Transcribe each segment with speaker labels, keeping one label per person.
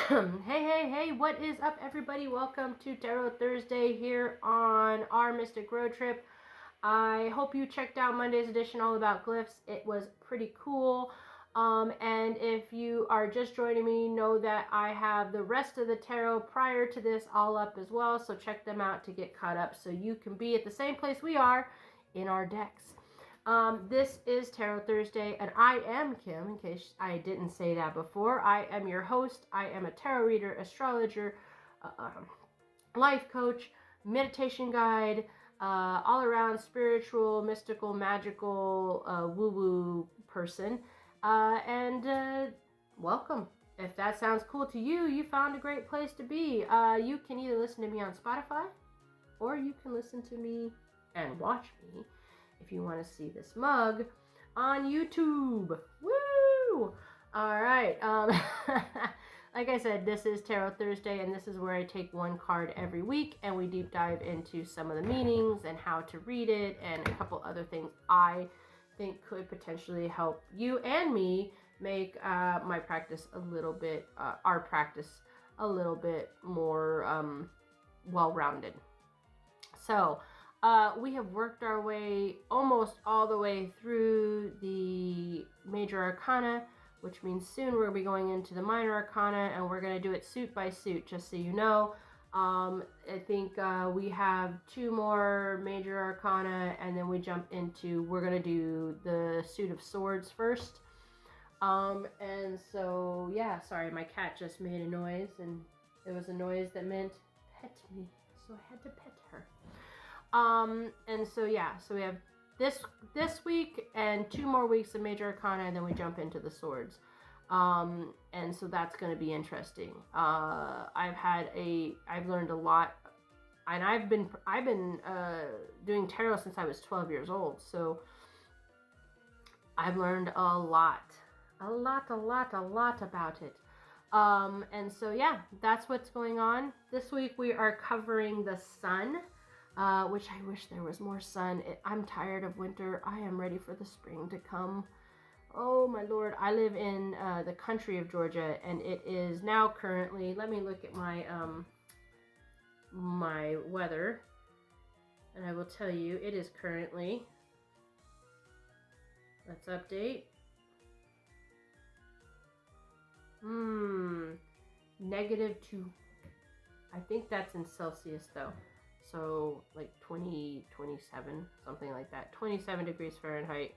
Speaker 1: Hey, what is up, everybody? Welcome to Tarot Thursday here on our Mystic Road Trip. I hope you checked out Monday's edition all about glyphs. It was pretty cool. And if you are just joining me, know that I have the rest of the tarot prior to this all up as well. So check them out to get caught up so you can be at the same place we are in our decks. This is Tarot Thursday, and I am Kim, in case I didn't say that before. I am your host. I am a tarot reader, astrologer, life coach, meditation guide, all around spiritual, mystical, magical, woo-woo person. And welcome. If that sounds cool to you, you found a great place to be. You can either listen to me on Spotify, or you can listen to me and watch me if you want to see this mug on YouTube. Woo! All right. Like I said, this is Tarot Thursday, and this is where I take one card every week, and we deep dive into some of the meanings and how to read it, and a couple other things I think could potentially help you and me make my practice a little bit, our practice a little bit more well-rounded. So, we have worked our way almost all the way through the major arcana, which means soon we're going to be going into the minor arcana, and we're going to do it suit by suit, just so you know. I think we have two more major arcana, and then we jump into, we're going to do the suit of swords first. And so, yeah, sorry, my cat just made a noise, and it was a noise that meant pet me, so I had to pet her. And so yeah, so we have this week and 2 more weeks of major arcana, and then we jump into the swords. And so that's going to be interesting. I've learned a lot, and I've been doing tarot since I was 12 years old. So I've learned a lot about it. And so yeah, that's what's going on. This week we are covering the sun. Which I wish there was more sun. I'm tired of winter. I am ready for the spring to come. Oh my Lord. I live in the country of Georgia, and it is now currently, let me look at my my weather, and I will tell you it is currently, let's update. -2. I think that's in Celsius though. So like 27, something like that. 27 degrees Fahrenheit.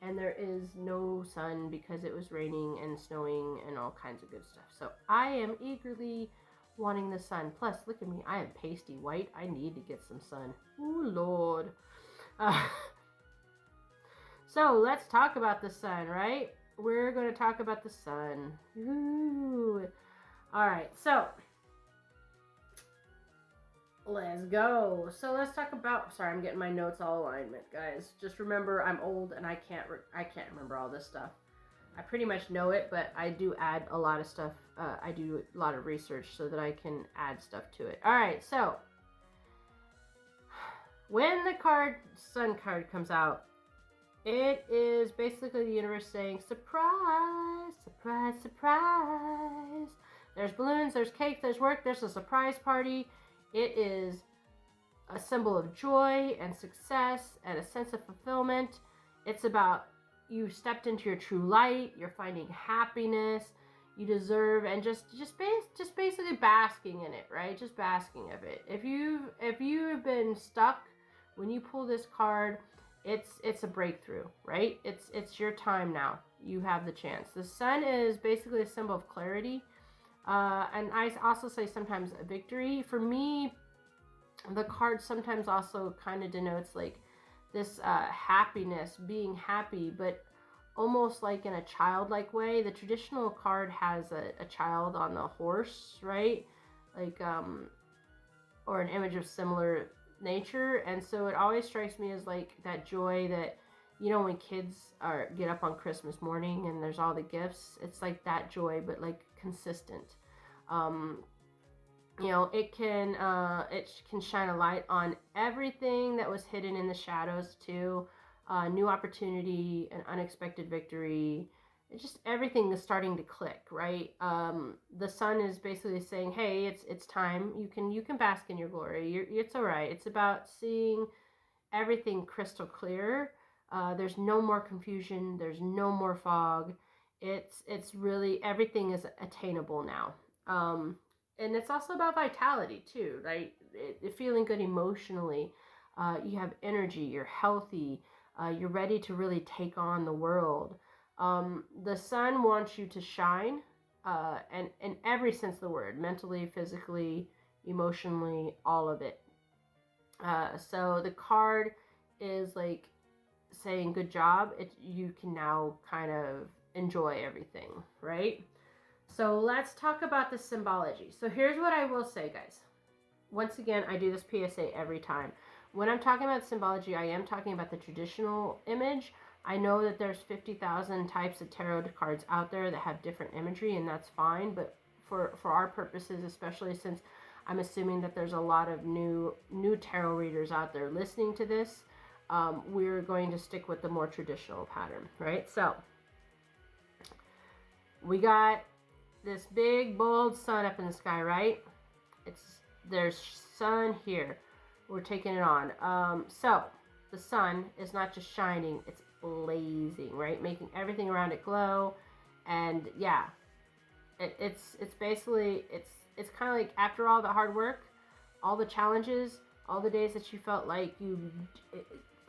Speaker 1: And there is no sun because it was raining and snowing and all kinds of good stuff. So I am eagerly wanting the sun. Plus, look at me. I am pasty white. I need to get some sun. Ooh, Lord. So let's talk about the sun, right? We're going to talk about the sun. Ooh. All right. So let's go. So let's talk about, sorry, I'm getting my notes all alignment, guys. Just remember, I'm old and I can't remember all this stuff. I pretty much know it, but I do add a lot of stuff. I do a lot of research so that I can add stuff to it. All right, so when the sun card comes out, it is basically the universe saying, surprise, surprise, surprise. There's balloons, there's cake, there's work, there's a surprise party. It is a symbol of joy and success and a sense of fulfillment. It's about you stepped into your true light. You're finding happiness. You deserve, and just basically basking in it, right? Just basking of it. If you've been stuck, when you pull this card, it's a breakthrough, right? It's your time now. You have the chance. The sun is basically a symbol of clarity. And I also say sometimes a victory. For me, the card sometimes also kind of denotes like this happiness, being happy, but almost like in a childlike way. The traditional card has a child on the horse, right? Like, or an image of similar nature. And so it always strikes me as like that joy that, you know, when kids get up on Christmas morning and there's all the gifts, it's like that joy, but like consistent. You know, it can shine a light on everything that was hidden in the shadows too. New opportunity, an unexpected victory, just everything is starting to click, right? The sun is basically saying, hey, it's time. You can bask in your glory. It's all right. It's about seeing everything crystal clear. There's no more confusion. There's no more fog. It's really, everything is attainable now. And it's also about vitality too, right? Feeling good emotionally. You have energy. You're healthy. You're ready to really take on the world. The sun wants you to shine, and in every sense of the word, mentally, physically, emotionally, all of it. So the card is like saying good job. You can now kind of enjoy everything, right? So let's talk about the symbology. So here's what I will say, guys. Once again, I do this PSA every time. When I'm talking about symbology, I am talking about the traditional image. I know that there's 50,000 types of tarot cards out there that have different imagery, and that's fine. But for our purposes, especially since I'm assuming that there's a lot of new tarot readers out there listening to this, we're going to stick with the more traditional pattern, right? So we got this big bold sun up in the sky, right? There's sun here. We're taking it on. So the sun is not just shining, it's blazing, right? Making everything around it glow. And yeah, it's basically, it's kind of like after all the hard work, all the challenges, all the days that you felt like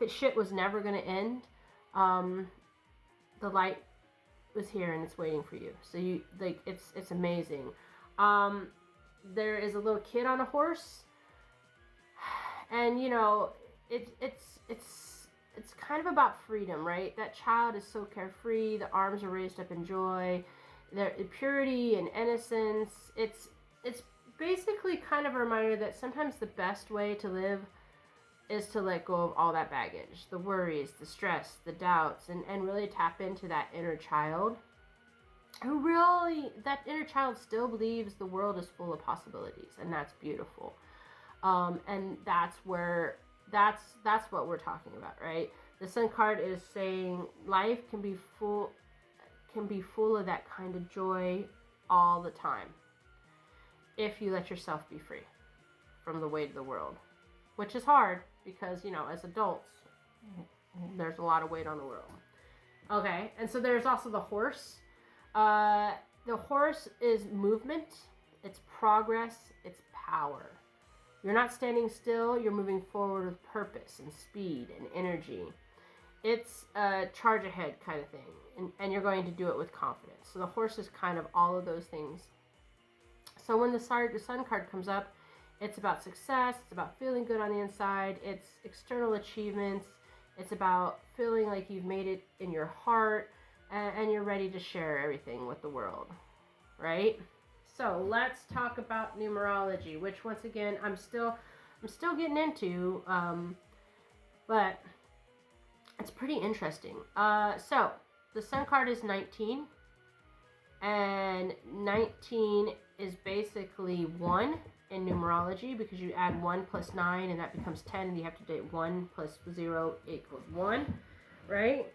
Speaker 1: shit was never going to end, the light was here and it's waiting for you. So you, like, it's amazing. There is a little kid on a horse, and you know, it's kind of about freedom, right? That child is so carefree. The arms are raised up in joy. Their purity and innocence. It's basically kind of a reminder that sometimes the best way to live is to let go of all that baggage, the worries, the stress, the doubts, and really tap into that inner child. Who really, that inner child still believes the world is full of possibilities, and that's beautiful. And that's what we're talking about, right? The Sun card is saying life can be full of that kind of joy all the time, if you let yourself be free from the weight of the world, which is hard because, you know, as adults, there's a lot of weight on the world. Okay, and so there's also the horse. The horse is movement, it's progress, it's power. You're not standing still, you're moving forward with purpose and speed and energy. It's a charge ahead kind of thing, and you're going to do it with confidence. So the horse is kind of all of those things. So when the sun card comes up, it's about success, it's about feeling good on the inside, it's external achievements, it's about feeling like you've made it in your heart, and you're ready to share everything with the world, right? So let's talk about numerology, which once again I'm still getting into, but it's pretty interesting. So the Sun card is 19, and 19 is basically 1 in numerology, because you add 1 plus 9 and that becomes 10, and you have to date 1 plus 0 equals 1, right?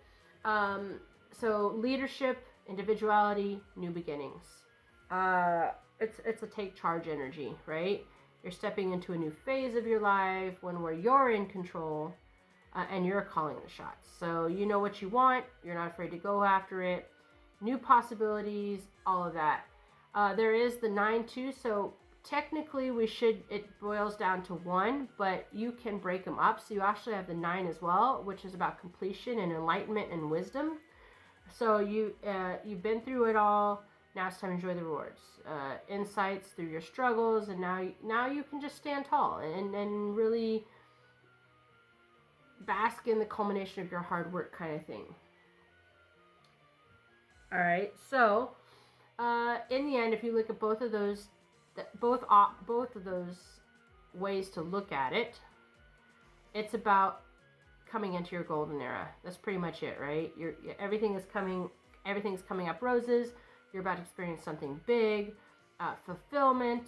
Speaker 1: So leadership, individuality, new beginnings. It's a take charge energy, right? You're stepping into a new phase of your life, one where you're in control, and you're calling the shots. So you know what you want, you're not afraid to go after it. New possibilities, all of that. There is the 9 too, so technically it boils down to 1, but you can break them up. So you actually have the 9 as well, which is about completion and enlightenment and wisdom. So you've been through it all. Now it's time to enjoy the rewards, insights through your struggles, and now you can just stand tall and really bask in the culmination of your hard work, kind of thing. All right. So in the end, if you look at both of those ways to look at it, it's about coming into your golden era. That's pretty much it, right? Everything's coming up roses. You're about to experience something big, fulfillment,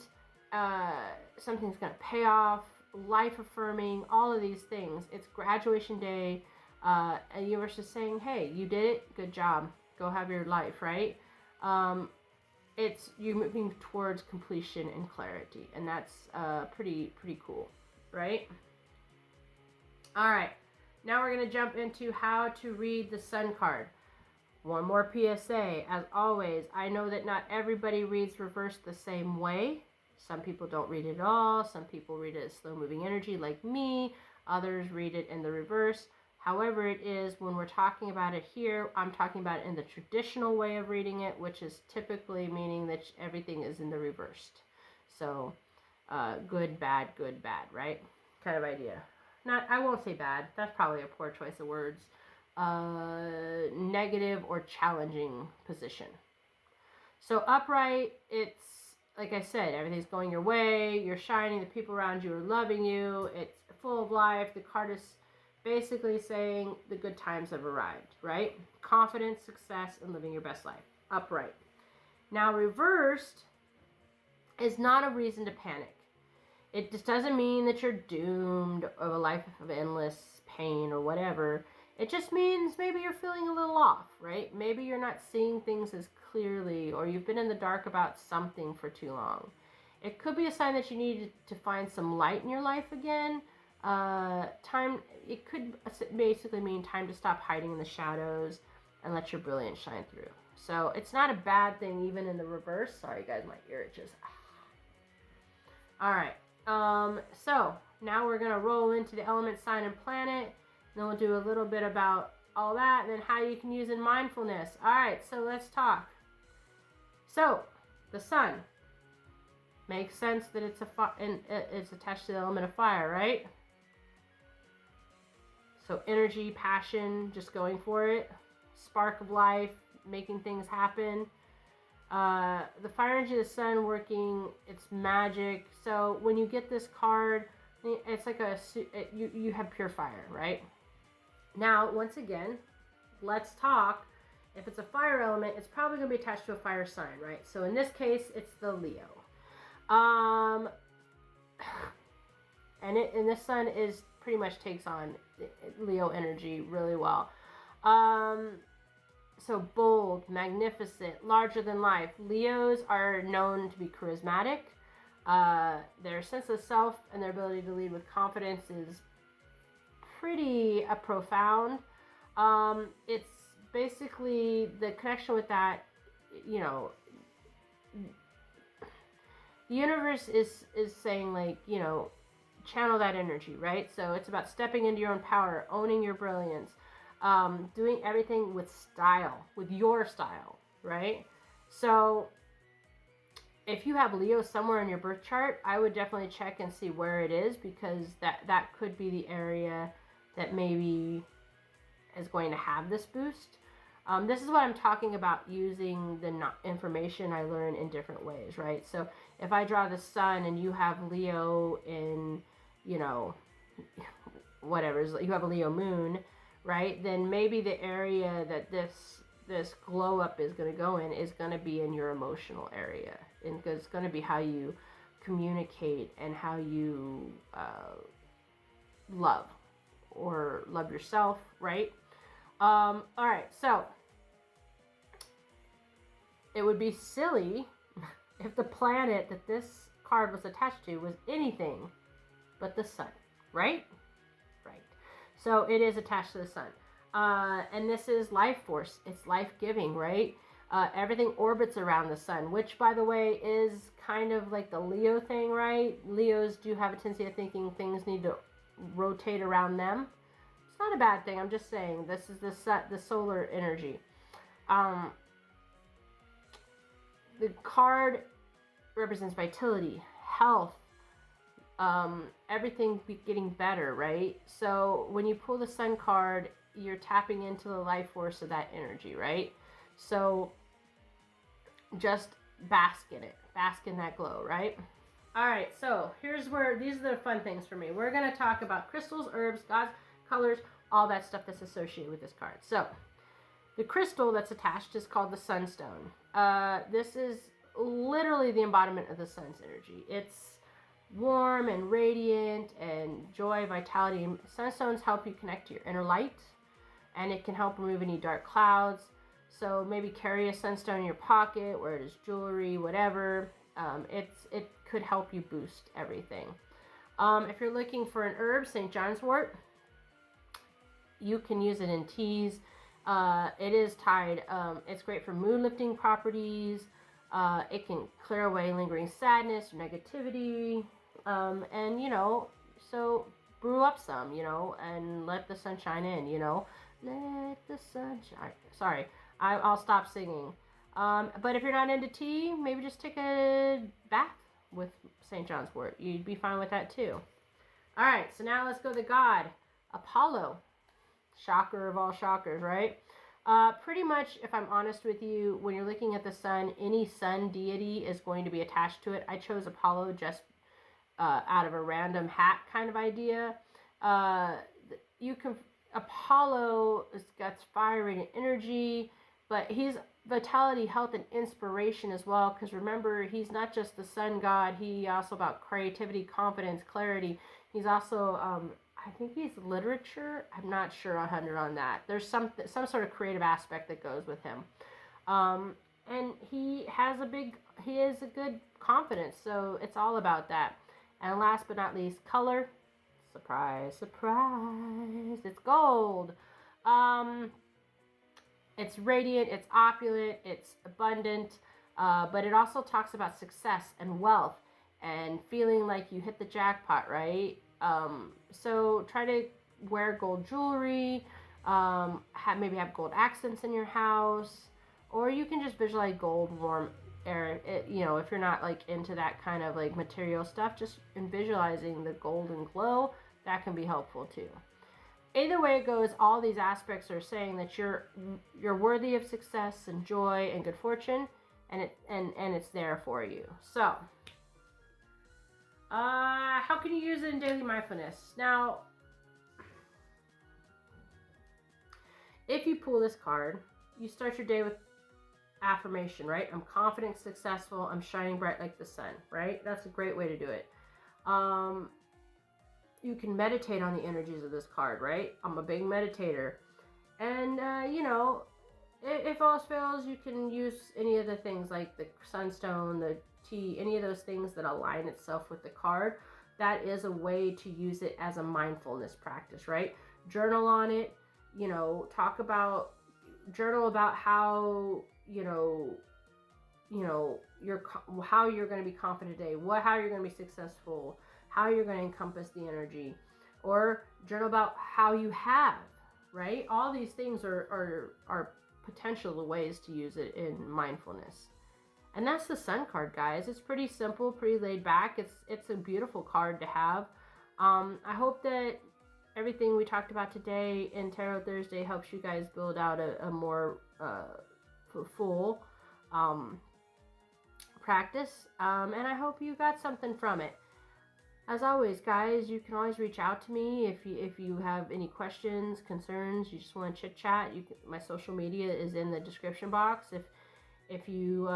Speaker 1: something's going to pay off, life affirming, all of these things. It's graduation day, and the universe is saying, hey, you did it, good job. go have your life, right? It's you moving towards completion and clarity, and that's pretty cool, right? All right, now we're going to jump into how to read the Sun card. One more PSA, as always, I know that not everybody reads reverse the same way. Some people don't read it at all. Some people read it as slow moving energy like me. Others read it in the reverse. However it is, when we're talking about it here, I'm talking about it in the traditional way of reading it, which is typically meaning that everything is in the reversed. So good, bad, right? Kind of idea. Not, I won't say bad. That's probably a poor choice of words. Negative or challenging position. So upright, it's like I said, everything's going your way, you're shining, the people around you are loving you, it's full of life. The card is basically saying the good times have arrived, right? Confidence, success, and living your best life. Upright. Now reversed is not a reason to panic. It just doesn't mean that you're doomed of a life of endless pain or whatever. It just means maybe you're feeling a little off, right? Maybe you're not seeing things as clearly, or you've been in the dark about something for too long. It could be a sign that you need to find some light in your life again. It could basically mean time to stop hiding in the shadows and let your brilliance shine through. So it's not a bad thing even in the reverse. Sorry guys, my ear itches. All right. So now we're going to roll into the element, sign, and planet. Then we'll do a little bit about all that, and then how you can use in mindfulness. All right, so let's talk. So the sun makes sense that it's attached to the element of fire, right? So energy, passion, just going for it, spark of life, making things happen. The fire energy of the sun working, it's magic. So when you get this card, it's like you have pure fire, right? Now, once again, let's talk. If it's a fire element, it's probably going to be attached to a fire sign, right? So in this case, it's the Leo. And this sun is pretty much takes on Leo energy really well. So bold, magnificent, larger than life. Leos are known to be charismatic. Their sense of self and their ability to lead with confidence is pretty profound. It's basically the connection with that, you know, the universe is saying, like, you know, channel that energy, right? So it's about stepping into your own power, owning your brilliance, doing everything with style, with your style, right? So if you have Leo somewhere in your birth chart, I would definitely check and see where it is, because that could be the area that maybe is going to have this boost. This is what I'm talking about, using the information I learn in different ways, right? So if I draw the sun and you have Leo in, you know, whatever, you have a Leo moon, right? Then maybe the area that this glow up is going to go in is going to be in your emotional area. And it's going to be how you communicate and how you love yourself, right? All right, so it would be silly if the planet that this card was attached to was anything but the sun, right? Right. So it is attached to the sun. And this is life force. It's life-giving, right? Everything orbits around the sun, which, by the way, is kind of like the Leo thing, right? Leos do have a tendency of thinking things need to rotate around them. It's not a bad thing. I'm just saying this is the solar energy. The card represents vitality, health, everything getting better, right? So when you pull the sun card, you're tapping into the life force of that energy, right? So just bask in it, bask in that glow, right? All right, so here's where these are the fun things for me. We're going to talk about crystals, herbs, gods, colors, all that stuff that's associated with this card. So the crystal that's attached is called the sunstone. This is literally the embodiment of the sun's energy. It's warm and radiant and joy, vitality. Sunstones help you connect to your inner light, and it can help remove any dark clouds. So maybe carry a sunstone in your pocket, wear it as jewelry, whatever. It could help you boost everything. If you're looking for an herb, St. John's wort, you can use it in teas. It is tied. It's great for mood lifting properties. It can clear away lingering sadness or negativity. And so brew up some, and let the sun shine in, Let the sun shine. Sorry, I'll stop singing. But if you're not into tea, maybe just take a bath with St. John's wort. You'd be fine with that too. All right, so now let's go to the god, Apollo. Shocker of all shockers, right? Pretty much, if I'm honest with you, when you're looking at the sun, any sun deity is going to be attached to it. I chose Apollo just out of a random hat kind of idea. Apollo has got fire and energy, but he's vitality, health, and inspiration as well. Because remember, he's not just the sun god. He also about creativity, confidence, clarity. He's also, I think he's literature. I'm not sure 100 on that. There's some sort of creative aspect that goes with him. And he is a good confidence. So it's all about that. And last but not least, color. Surprise, surprise. It's gold. It's radiant, it's opulent, it's abundant, but it also talks about success and wealth and feeling like you hit the jackpot, right? So try to wear gold jewelry, maybe have gold accents in your house, or you can just visualize gold, warm air. If you're not like into that kind of like material stuff, just in visualizing the golden glow, that can be helpful too. Either way it goes, all these aspects are saying that you're worthy of success and joy and good fortune, and it's there for you. So, how can you use it in daily mindfulness? Now, if you pull this card, you start your day with affirmation, right? I'm confident, successful, I'm shining bright like the sun, right? That's a great way to do it. You can meditate on the energies of this card, right? I'm a big meditator. And, if all else fails, you can use any of the things like the sunstone, the tea, any of those things that align itself with the card. That is a way to use it as a mindfulness practice, right? Journal on it, journal about how, how you're going to be confident today, how you're going to be successful, how you're going to encompass the energy, or journal about how you have, right? All these things are potential ways to use it in mindfulness. And that's the Sun card, guys. It's pretty simple, pretty laid back. It's a beautiful card to have. I hope that everything we talked about today in Tarot Thursday helps you guys build out a more full practice. And I hope you got something from it. As always, guys, you can always reach out to me if you have any questions, concerns, you just want to chit chat. My social media is in the description box. If you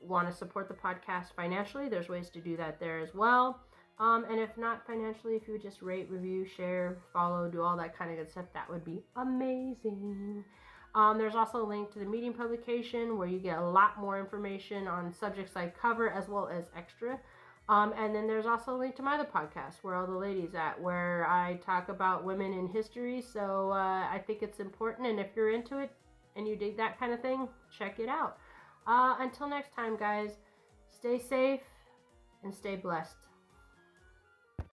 Speaker 1: want to support the podcast financially, there's ways to do that there as well. And if not financially, if you would just rate, review, share, follow, do all that kind of good stuff, that would be amazing. There's also a link to the Medium publication where you get a lot more information on subjects I cover as well as extra. And then there's also a link to my other podcast, Where All the Ladies At, where I talk about women in history. So I think it's important, and if you're into it and you dig that kind of thing, check it out. Until next time, guys, stay safe and stay blessed.